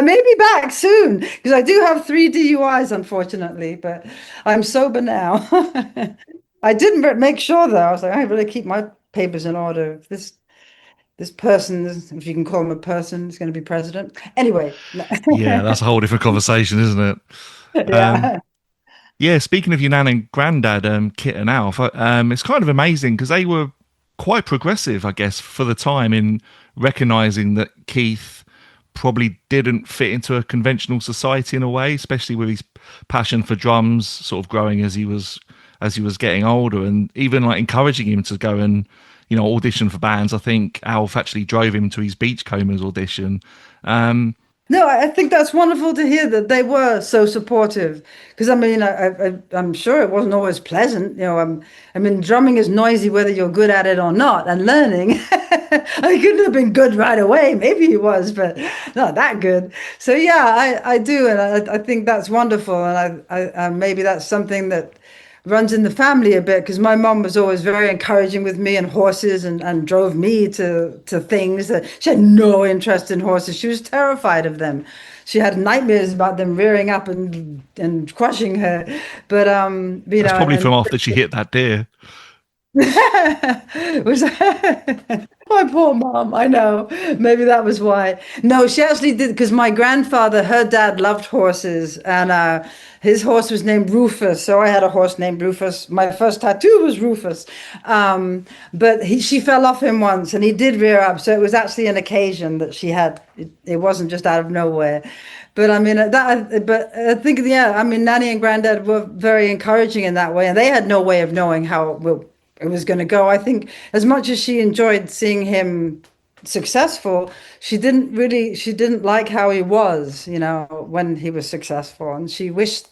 may be back soon because I do have three DUIs, unfortunately, but I'm sober now. I didn't make sure though. I was like, I really keep my papers in order. If this person, if you can call him a person, is going to be president. Anyway, Yeah, that's a whole different conversation, isn't it? Um, yeah. yeah, speaking of your nan and granddad, Kit and Alf, it's kind of amazing because they were quite progressive, I guess, for the time in recognizing that Keith probably didn't fit into a conventional society in a way, especially with his passion for drums sort of growing as he was getting older, and even like encouraging him to go and audition for bands. I think Alf actually drove him to his Beachcombers audition. Um, No, I think that's wonderful to hear that they were so supportive. Because I mean, I'm sure it wasn't always pleasant. I mean, drumming is noisy whether you're good at it or not, and learning. I couldn't have been good right away. Maybe he was, but not that good. So yeah, I do, and I think that's wonderful, and maybe that's something that runs in the family a bit because my mom was always very encouraging with me and horses and drove me to things that she had no interest in horses. She was terrified of them. She had nightmares about them rearing up and crushing her. But that's probably and from after she hit that deer. was my poor mom. I know. Maybe that was why. No, she actually did because my grandfather, her dad loved horses, and his horse was named Rufus. So I had a horse named Rufus. My first tattoo was Rufus, but she fell off him once, and he did rear up. So it was actually an occasion that she had. It wasn't just out of nowhere. But I mean But I think yeah. I mean, Nanny and Granddad were very encouraging in that way, and they had no way of knowing how it was going to go. I think as much as she enjoyed seeing him successful, she didn't like how he was, when he was successful. And she wished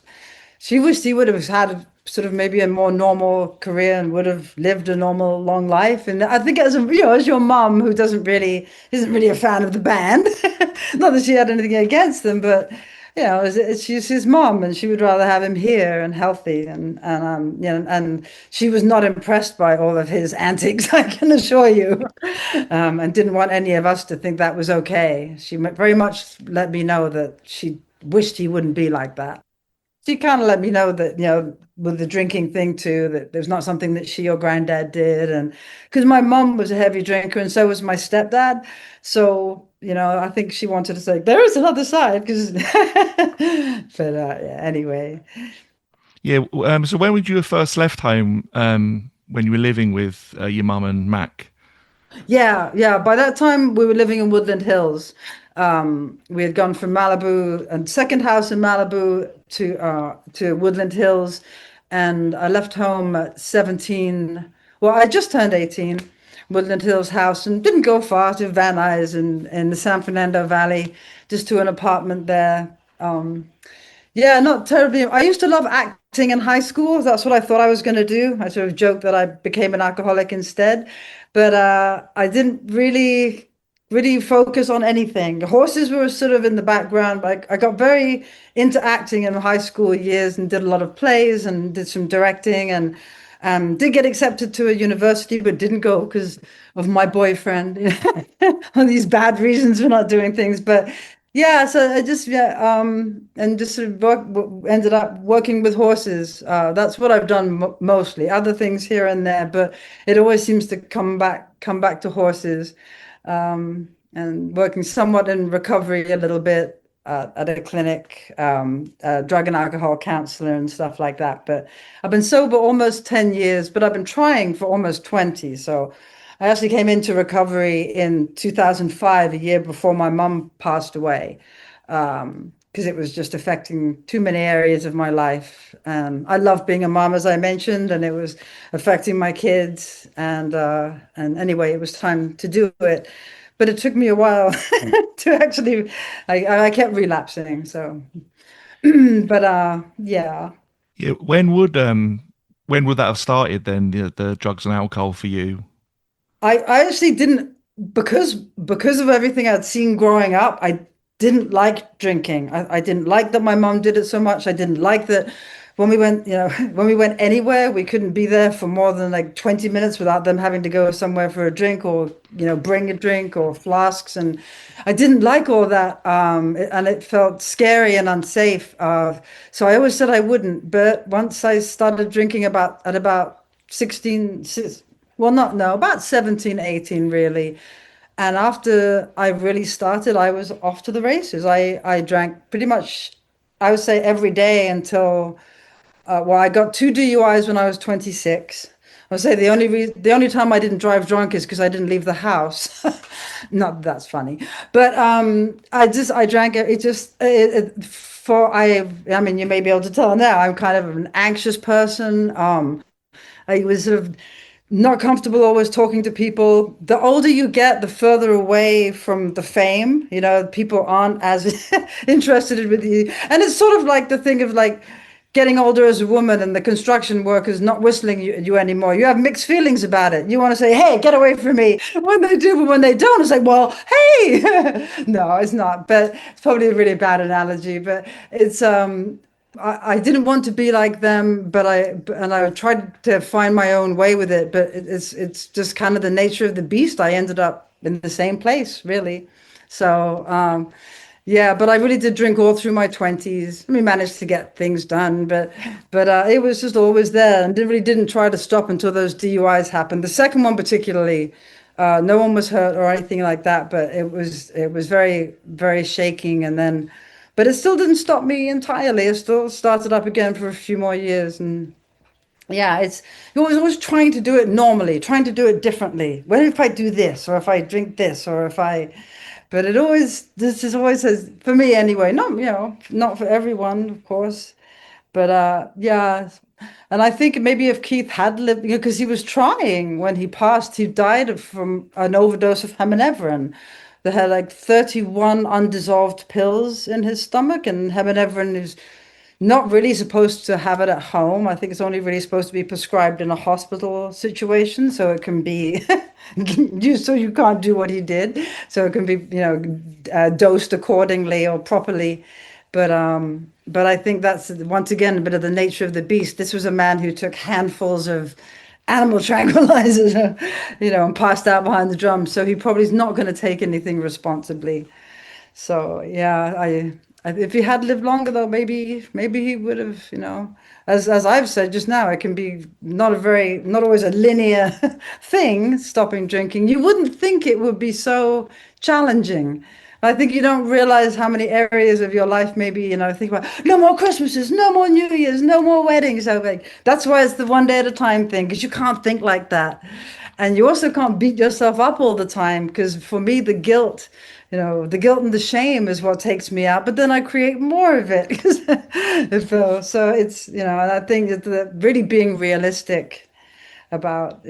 he would have had sort of maybe a more normal career and would have lived a normal long life. And I think as your mom who doesn't really isn't really a fan of the band, not that she had anything against them, but she's his mom, and she would rather have him here and healthy, and she was not impressed by all of his antics, I can assure you, and didn't want any of us to think that was okay. She very much let me know that she wished he wouldn't be like that. She kind of let me know that, with the drinking thing too, that there's not something that she or granddad did. And because my mom was a heavy drinker and so was my stepdad. So, I think she wanted to say, there is another side. Because, but yeah, anyway. Yeah. So when would you have first left home? When you were living with your mum and Mac? Yeah, yeah. By that time, we were living in Woodland Hills. We had gone from Malibu and second house in Malibu to Woodland Hills, and I left home at 17. Well, I just turned 18. Woodland Hills house, and didn't go far to Van Nuys in the San Fernando Valley, just to an apartment there. Yeah, not terribly. I used to love acting in high school. That's what I thought I was going to do. I sort of joked that I became an alcoholic instead, but I didn't really focus on anything. The horses were sort of in the background. Like I got very into acting in high school years and did a lot of plays and did some directing and did get accepted to a university, but didn't go because of my boyfriend. On these bad reasons for not doing things. But yeah, so I just yeah, and just sort of ended up working with horses. That's what I've done mostly. Other things here and there, but it always seems to come back to horses. And working somewhat in recovery a little bit at a clinic, drug and alcohol counselor and stuff like that. But I've been sober almost 10 years, but I've been trying for almost 20. So I actually came into recovery in 2005, a year before my mum passed away, because it was just affecting too many areas of my life. I love being a mom, as I mentioned, and it was affecting my kids. And anyway, it was time to do it. but it took me a while to actually. I kept relapsing. So, but yeah. Yeah, when would that have started then, the drugs and alcohol for you? I actually didn't because of everything I'd seen growing up. I didn't like drinking. I didn't like that my mom did it so much. I didn't like that when we went, when we went anywhere, we couldn't be there for more than like 20 minutes without them having to go somewhere for a drink or, bring a drink or flasks. And I didn't like all that. And it felt scary and unsafe. So I always said I wouldn't. But once I started drinking at about 16, well, not no, about 17, 18, really. And after I really started, I was off to the races. I drank pretty much, I would say every day until, well, I got two DUIs when I was 26. I would say the only time I didn't drive drunk is because I didn't leave the house. Not that that's funny, but I drank it. It just for I mean, you may be able to tell now. I'm kind of an anxious person. I was sort of not comfortable always talking to people. The older you get, the further away from the fame. People aren't as interested with you. And it's sort of like the thing of like getting older as a woman and the construction workers not whistling you anymore. You have mixed feelings about it. You want to say, hey, get away from me when they do, but when they don't, it's like, well, hey. No, it's not. But it's probably a really bad analogy. But it's I didn't want to be like them, but I tried to find my own way with it. But it's just kind of the nature of the beast. I ended up in the same place, really. So yeah, but I really did drink all through my 20s. We managed to get things done, but it was just always there, and really didn't try to stop until those DUIs happened. The second one particularly, no one was hurt or anything like that, but it was very very shaking, and then. But it still didn't stop me entirely. I still started up again for a few more years. And yeah, you're always trying to do it normally, trying to do it differently. What if I do this, or if I drink this, or if I, but this is always, for me anyway, not for everyone, of course. But yeah, and I think maybe if Keith had lived, because he was trying when he passed, he died from an overdose of heminevrin. They had like 31 undissolved pills in his stomach, and heminevrin is not really supposed to have it at home. I think it's only really supposed to be prescribed in a hospital situation, so it can be so you can't do what he did. So it can be, dosed accordingly or properly. But I think that's once again a bit of the nature of the beast. This was a man who took handfuls of animal tranquilizers, and passed out behind the drum. So he probably is not going to take anything responsibly. So yeah, if he had lived longer though, maybe he would have, as I've said just now, it can be not always a linear thing, stopping drinking. You wouldn't think it would be so challenging. I think you don't realize how many areas of your life maybe, think about no more Christmases, no more New Year's, no more weddings. So like that's why it's the one day at a time thing, because you can't think like that. And you also can't beat yourself up all the time, because for me, the guilt and the shame is what takes me out, but then I create more of it. So it's, and I think that really being realistic about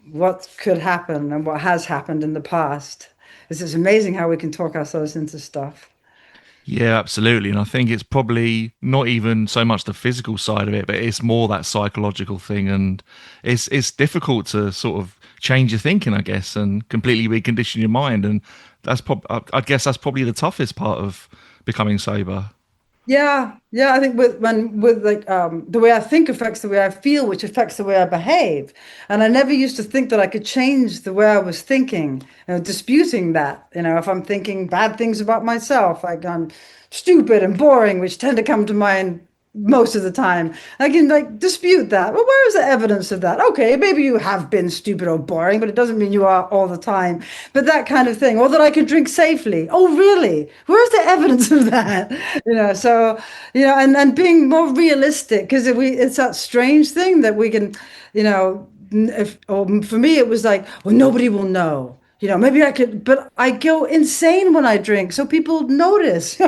what could happen and what has happened in the past. It's amazing how we can talk ourselves into stuff. Yeah, absolutely. And I think it's probably not even so much the physical side of it, but it's more that psychological thing. And it's difficult to sort of change your thinking, I guess, and completely recondition your mind. And I guess that's probably the toughest part of becoming sober. Yeah, yeah. I think with like the way I think affects the way I feel, which affects the way I behave. And I never used to think that I could change the way I was thinking, disputing that. If I'm thinking bad things about myself, like I'm stupid and boring, which tend to come to mind most of the time. I can like dispute that. Well, where is the evidence of that? Okay, maybe you have been stupid or boring, but it doesn't mean you are all the time. But that kind of thing, or that I can drink safely. Oh, really? Where's the evidence of that? So and being more realistic, because it's that strange thing that we can, if or for me it was like, well, nobody will know. maybe I could, but I go insane when I drink, so people notice.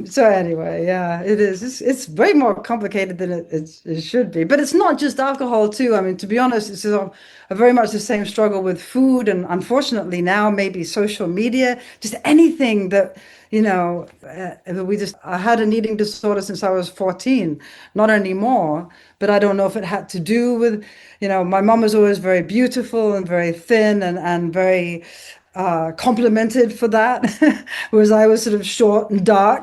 So anyway, yeah, it is. It's way more complicated than it should be. But it's not just alcohol too. I mean, to be honest, it's a very much the same struggle with food, and unfortunately now maybe social media, just anything that I had an eating disorder since I was 14, not anymore, but I don't know if it had to do with, my mom was always very beautiful and very thin and very complimented for that, whereas I was sort of short and dark.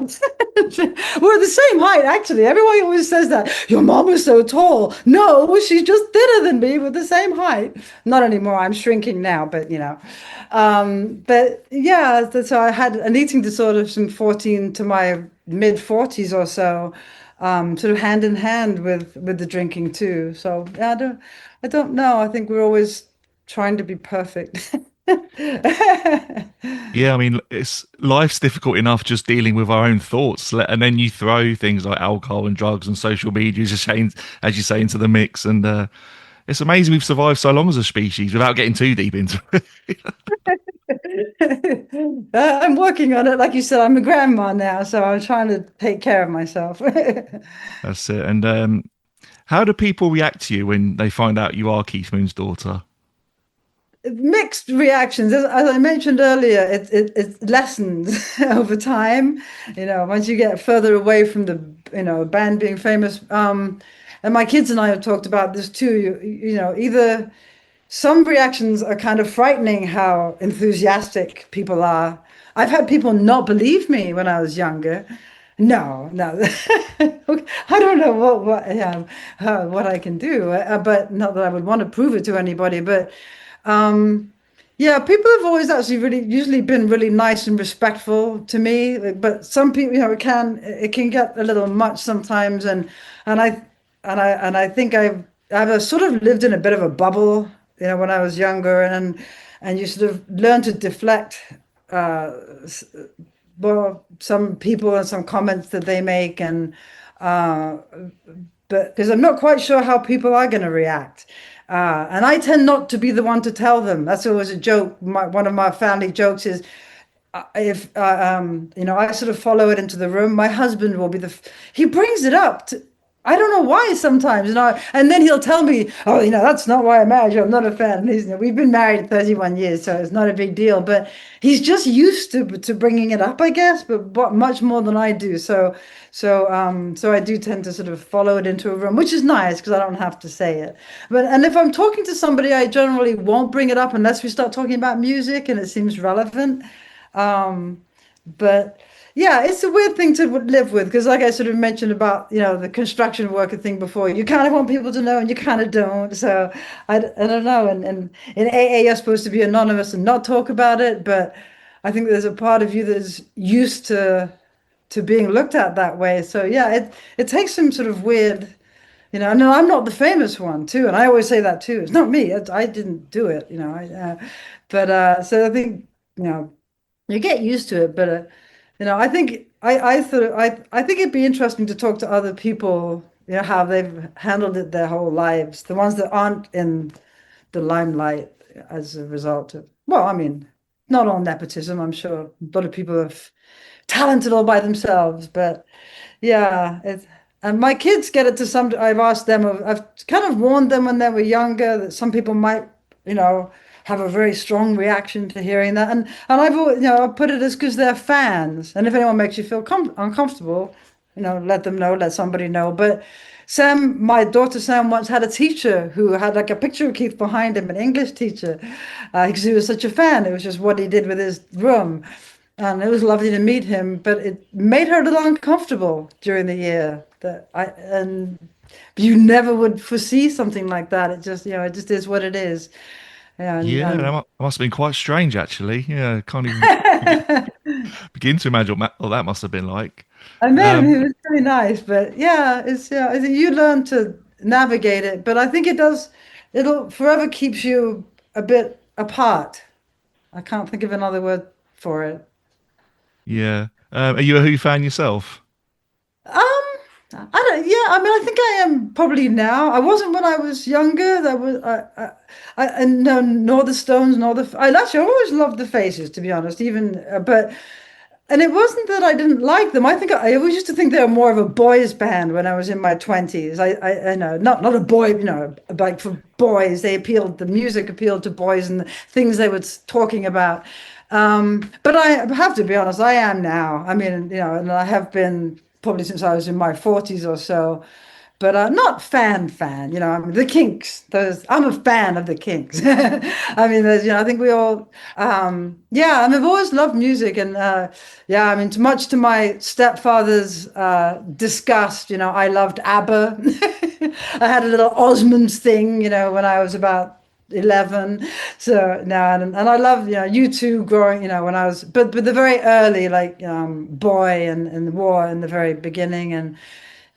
We're the same height, actually. Everyone always says that. Your mom was so tall. No, she's just thinner than me with the same height. Not anymore. I'm shrinking now, but. But yeah, so I had an eating disorder from 14 to my mid 40s or so, sort of hand in hand with the drinking too. So yeah, I don't know. I think we're always trying to be perfect. Yeah, I mean, it's life's difficult enough just dealing with our own thoughts, and then you throw things like alcohol and drugs and social media, as you say, into the mix. And it's amazing we've survived so long as a species without getting too deep into it. I'm working on it. Like you said, I'm a grandma now, so I'm trying to take care of myself. That's it. And how do people react to you when they find out you are Keith Moon's daughter? Mixed reactions. As I mentioned earlier, it lessens over time. Once you get further away from the band being famous. And my kids and I have talked about this too. Either some reactions are kind of frightening how enthusiastic people are. I've had people not believe me when I was younger. No, no, I don't know what I can do, but not that I would want to prove it to anybody. But yeah, people have always actually really usually been really nice and respectful to me. But some people, it can get a little much sometimes, and I think I've sort of lived in a bit of a bubble, when I was younger, and you sort of learn to deflect uh, well, some people and some comments that they make, and uh, but because I'm not quite sure how people are going to react. And I tend not to be the one to tell them. That's always a joke. One of my family jokes is, if I sort of follow it into the room, my husband will be he brings it up. I don't know why sometimes, and then he'll tell me, oh, that's not why I married you. I'm not a fan. And we've been married 31 years, so it's not a big deal. But he's just used to bringing it up, I guess, but much more than I do. So I do tend to sort of follow it into a room, which is nice because I don't have to say it. And if I'm talking to somebody, I generally won't bring it up unless we start talking about music and it seems relevant. Um, but yeah, it's a weird thing to live with because, like I sort of mentioned about the construction worker thing before, you kind of want people to know and you kind of don't. So I don't know. And in AA, you're supposed to be anonymous and not talk about it, but I think there's a part of you that's used to being looked at that way. So yeah, it takes some sort of weird. No, I'm not the famous one too, and I always say that too. It's not me. I didn't do it. But so I think you get used to it, but I think I think it'd be interesting to talk to other people, how they've handled it their whole lives, the ones that aren't in the limelight as a result of, well, I mean, not all nepotism, I'm sure. A lot of people are talented all by themselves, but yeah, and my kids get it to some. I've asked them. I've kind of warned them when they were younger that some people might, have a very strong reaction to hearing that, and I've put it as because they're fans, and if anyone makes you feel uncomfortable, let them know, let somebody know. But my daughter Sam once had a teacher who had like a picture of Keith behind him, an English teacher, because he was such a fan. It was just what he did with his room. And it was lovely to meet him, but it made her a little uncomfortable during the year. And you never would foresee something like that. It just is what it is. And, Yeah, and must have been quite strange, actually. Yeah, can't even begin to imagine what that must have been like. I met him. Um, He was really nice, but yeah, I think you learn to navigate it. But I think it'll forever keeps you a bit apart. I can't think of another word for it. yeah. Are you a Who fan yourself? I think I am probably now. I wasn't when I was younger. That was and no, nor the Stones, nor the. I actually always loved the Faces, to be honest. Even but, and it wasn't that I didn't like them. I think I always used to think they were more of a boys' band when I was in my 20s. I know not a boy, like for boys. They appealed. The music appealed to boys and the things they were talking about. But I have to be honest. I am now. I mean, and I have been probably since I was in my 40s or so, but not fan. I mean, the Kinks. I'm a fan of the Kinks. I mean, I think we all, yeah. I mean, I've always loved music, and yeah. I mean, much to my stepfather's disgust, I loved ABBA. I had a little Osmonds thing, when I was about 11. So now, and I love, U2 growing, when I was, but the very early, like, Boy and War in the very beginning. And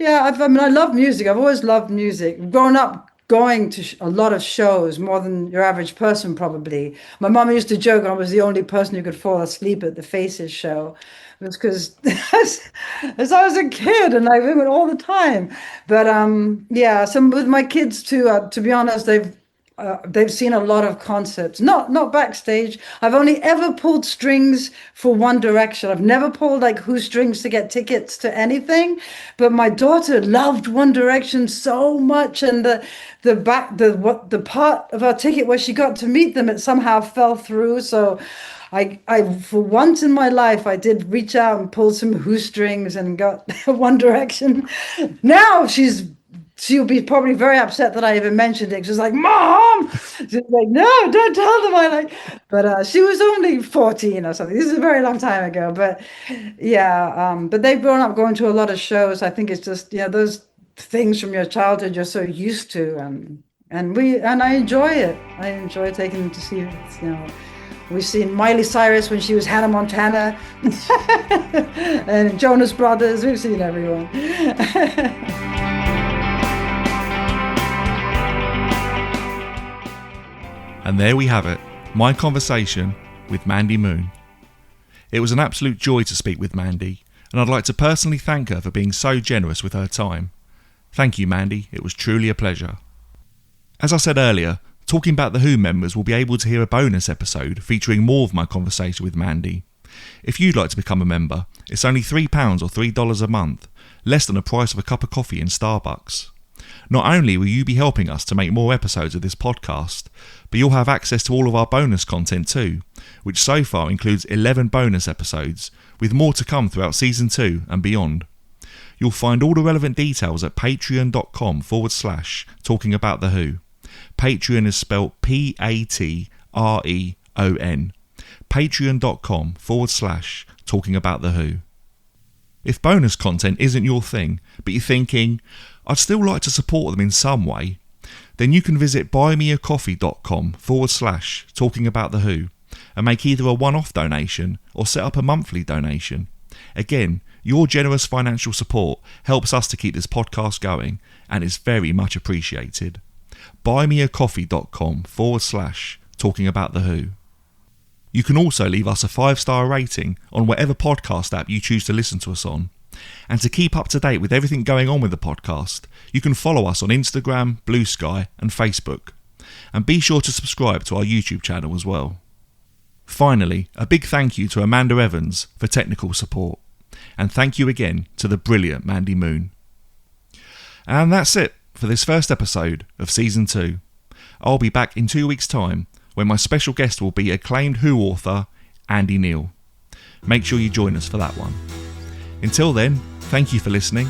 yeah, I mean, I love music. I've always loved music. Growing up, going to a lot of shows, more than your average person probably. My mom used to joke I was the only person who could fall asleep at the Faces show. It was because as I was a kid and I went all the time. But yeah, some with my kids too. To be honest, they've seen a lot of concerts, not backstage. I've only ever pulled strings for One Direction. I've never pulled like who's strings to get tickets to anything. But my daughter loved One Direction so much, and the part of our ticket where she got to meet them, it somehow fell through. So I for once in my life I did reach out and pull some Who strings and got One Direction. Now she'll be probably very upset that I even mentioned it. She's like, Mom! She's like, no, don't tell them I like. But she was only 14 or something. This is a very long time ago. But yeah, but they've grown up going to a lot of shows. I think it's just, those things from your childhood you're so used to. And I enjoy it. I enjoy taking them to see, we've seen Miley Cyrus when she was Hannah Montana and Jonas Brothers. We've seen everyone. And there we have it, my conversation with Mandy Moon. It was an absolute joy to speak with Mandy, and I'd like to personally thank her for being so generous with her time. Thank you, Mandy, it was truly a pleasure. As I said earlier, Talking About the Who members will be able to hear a bonus episode featuring more of my conversation with Mandy. If you'd like to become a member, it's only £3 or $3 a month, less than the price of a cup of coffee in Starbucks. Not only will you be helping us to make more episodes of this podcast, but you'll have access to all of our bonus content too, which so far includes 11 bonus episodes, with more to come throughout Season 2 and beyond. You'll find all the relevant details at patreon.com/Talking About the Who. Patreon is spelled Patreon. Patreon.com/Talking About the Who. If bonus content isn't your thing, but you're thinking, I'd still like to support them in some way, then you can visit buymeacoffee.com/Talking About the Who and make either a one-off donation or set up a monthly donation. Again, your generous financial support helps us to keep this podcast going and is very much appreciated. buymeacoffee.com/Talking About the Who. You can also leave us a 5-star rating on whatever podcast app you choose to listen to us on. And to keep up to date with everything going on with the podcast, you can follow us on Instagram, Blue Sky and Facebook. And be sure to subscribe to our YouTube channel as well. Finally, a big thank you to Amanda Evans for technical support. And thank you again to the brilliant Mandy Moon. And that's it for this first episode of Season 2. I'll be back in 2 weeks' time when my special guest will be acclaimed Who author Andy Neal. Make sure you join us for that one. Until then, thank you for listening,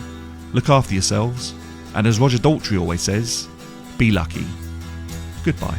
look after yourselves, and as Roger Daltrey always says, be lucky. Goodbye.